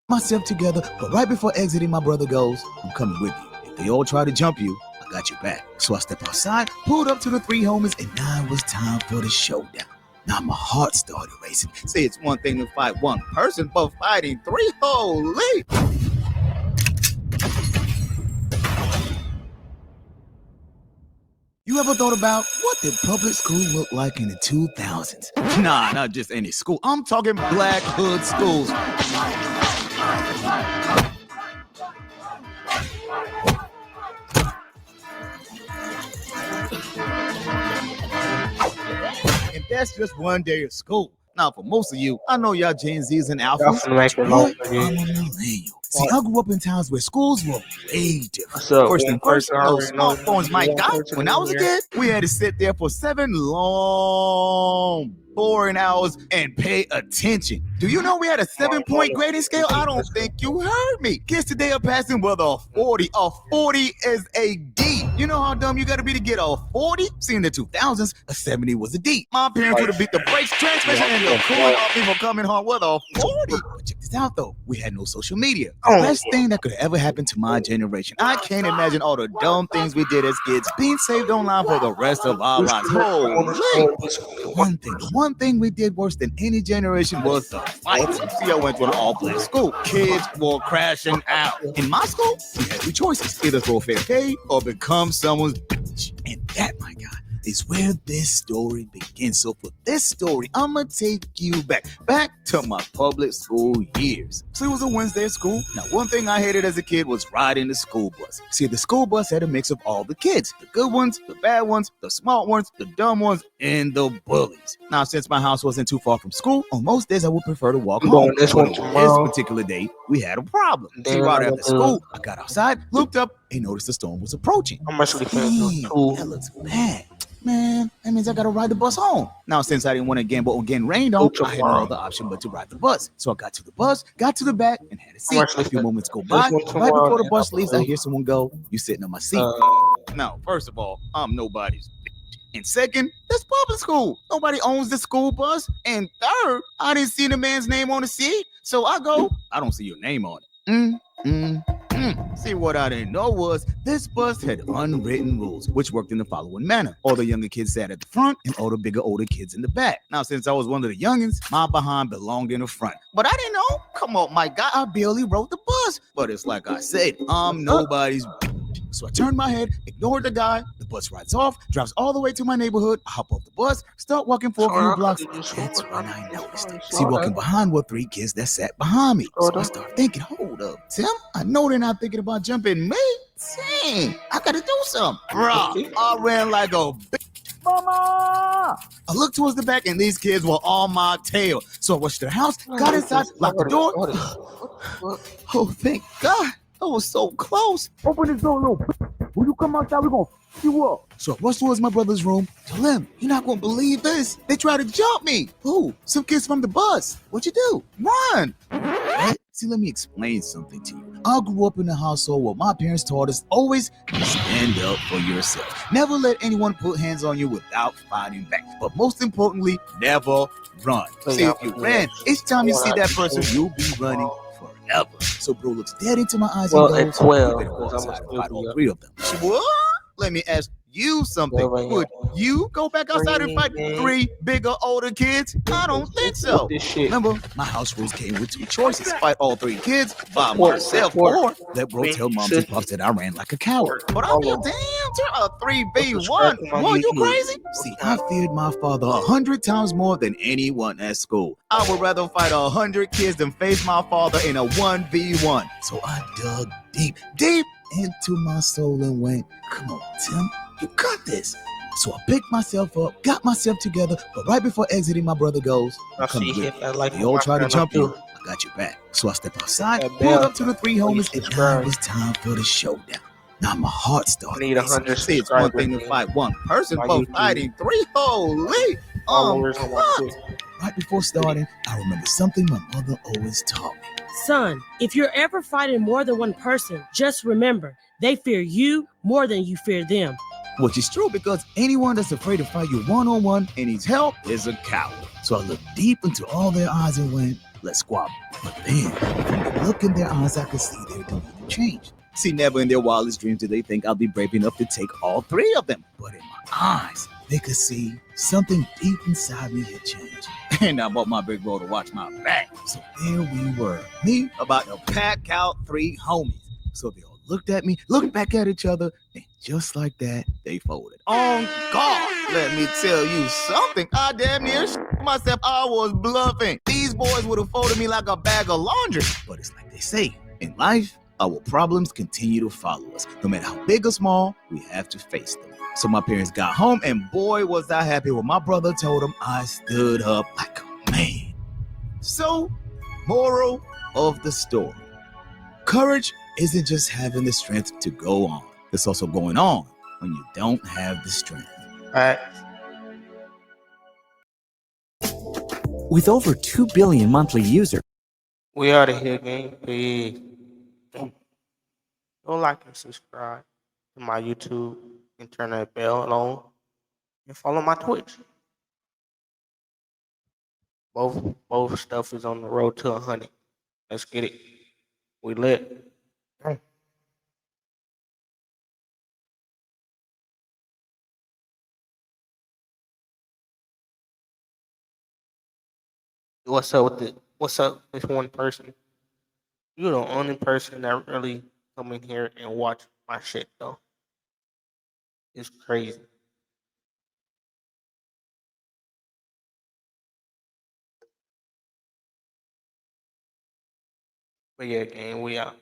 myself together, but right before exiting, my brother goes, I'm coming with you. If they all try to jump you, I got your back. So I step outside, pulled up to the three homies, and now it was time for the showdown. Now my heart started racing. See, it's one thing to fight one person, but fighting three, holy! You ever thought about what did public school look like in the 2000s? Nah, not just any school. I'm talking black hood schools. And that's just one day of school. Now, for most of you, I know y'all Gen Zs and Alphas. I'm a millennial. See, I grew up in towns where schools were way different. First and first, those smartphones might got. When I was a kid, we had to sit there for 7 long, boring hours and pay attention. Do you know we had a 7-point grading scale? I don't think you heard me. Kids today are passing with a 40. A 40 is a D. You know how dumb you gotta be to get a 40? See, in the 2000s, a 70 was a D. My parents would have beat the brakes, transmission, and the cooling off people coming home with a 40. But check this out, though. We had no social media. The best thing that could have ever happened to my generation. I can't imagine all the dumb things we did as kids being saved online for the rest of our lives. Holy! The one thing we did worse than any generation was the fight. See, I went to an all-black school. Kids were crashing out. In my school, we had two choices. Either throw a fair pay or become someone's bitch. And that, my God, is where this story begins. So for this story, I'ma take you back to my public school years. So it was a Wednesday at school. Now, one thing I hated as a kid was riding the school bus. See, the school bus had a mix of all the kids. The good ones, the bad ones, the smart ones, the dumb ones, and the bullies. Now, since my house wasn't too far from school, on most days I would prefer to walk home. This particular day, we had a problem. See, right after school, I got outside, looked up, and noticed the storm was approaching. That looks bad. Man, that means I gotta ride the bus home. Now, since I didn't want to gamble or get rained on, I had no other option but to ride the bus. So I got to the bus, got to the back, and had a seat. A few moments go by. Right before the bus leaves, I hear someone go, "You sitting on my seat." Now, first of all, I'm nobody's bitch. And second, that's public school. Nobody owns the school bus. And third, I didn't see the man's name on the seat. So I go, "I don't see your name on it." See, what I didn't know was this bus had unwritten rules, which worked in the following manner. All the younger kids sat at the front and all the older kids in the back. Now, since I was one of the youngins, my behind belonged in the front. But I didn't know. Come on, my guy, I barely rode the bus. But it's like I said, I'm nobody's bitch. So I turned my head, ignored the guy. The bus rides off, drives all the way to my neighborhood. I hop off the bus, start walking for a few blocks. That's when I noticed it. See, walking behind were 3 kids that sat behind me. So I start thinking, hold up, Tim, I know they're not thinking about jumping me. Dang, I gotta do something. Bro, I ran like a bitch. Mama! I looked towards the back and these kids were on my tail. So I rushed to the house, got inside, locked the door. Oh, thank God. I was so close. Open this door, little. When you come outside, we're gonna f you up. So I rushed towards my brother's room. Tell him, you're not gonna believe this. They tried to jump me. Who? Some kids from the bus. What'd you do? Run. What? See, let me explain something to you. I grew up in a household where my parents taught us always stand up for yourself. Never let anyone put hands on you without fighting back. But most importantly, never run. See, if you ran, each time you see that person, you'll be running forever. So bro looks dead into my eyes and goes, at 12, you better go outside and fight all 3 of them. What? Let me ask you something. Would you go back outside and fight 3 bigger, older kids? I don't think so. Remember, my house rules came with 2 choices. Fight all 3 kids by myself or let bro tell moms and pops that I ran like a coward. But I'll be damn, you're a 3v1. Boy, you crazy? See, I feared my father 100 times more than anyone at school. I would rather fight 100 kids than face my father in a 1v1. So I dug deep into my soul and went, come on, Tim. You got this. So I picked myself up, got myself together, but right before exiting, my brother goes, come with me. They all try to jump you. I got your back. So I step outside, pulled up to the 3 homies, and now it was time for the showdown. Now my heart started racing. See, it's one thing to fight one person, but fighting 3, holy. Right before starting, I remember something my mother always taught me. Son, if you're ever fighting more than one person, just remember, they fear you more than you fear them. Which is true because anyone that's afraid to fight you one-on-one and needs help is a coward. So I looked deep into all their eyes and went, let's squabble. But then, from the look in their eyes, I could see their demeanor change. See, never in their wildest dreams did they think I'd be brave enough to take all three of them. But in my eyes, they could see something deep inside me had changed. And I bought my big bro to watch my back. So there we were, me about to pack out three homies. So they all looked at me, looked back at each other, and just like that, they folded. On God, let me tell you something. I damn near myself. I was bluffing. These boys would have folded me like a bag of laundry. But it's like they say, in life, our problems continue to follow us. No matter how big or small, we have to face them. So my parents got home, and boy, was I happy when my brother told them I stood up like a man. So, moral of the story. Courage isn't just having the strength to go on. It's also going on when you don't have the strength. With over 2 billion monthly users. We out of here, gang. Peace. Go like and subscribe to my YouTube and turn that bell on. And follow my Twitch. Both stuff is on the road to 100. Let's get it. We lit. What's up with one person? You're the only person that really come in here and watch my shit though. It's crazy. But yeah, gang, we out.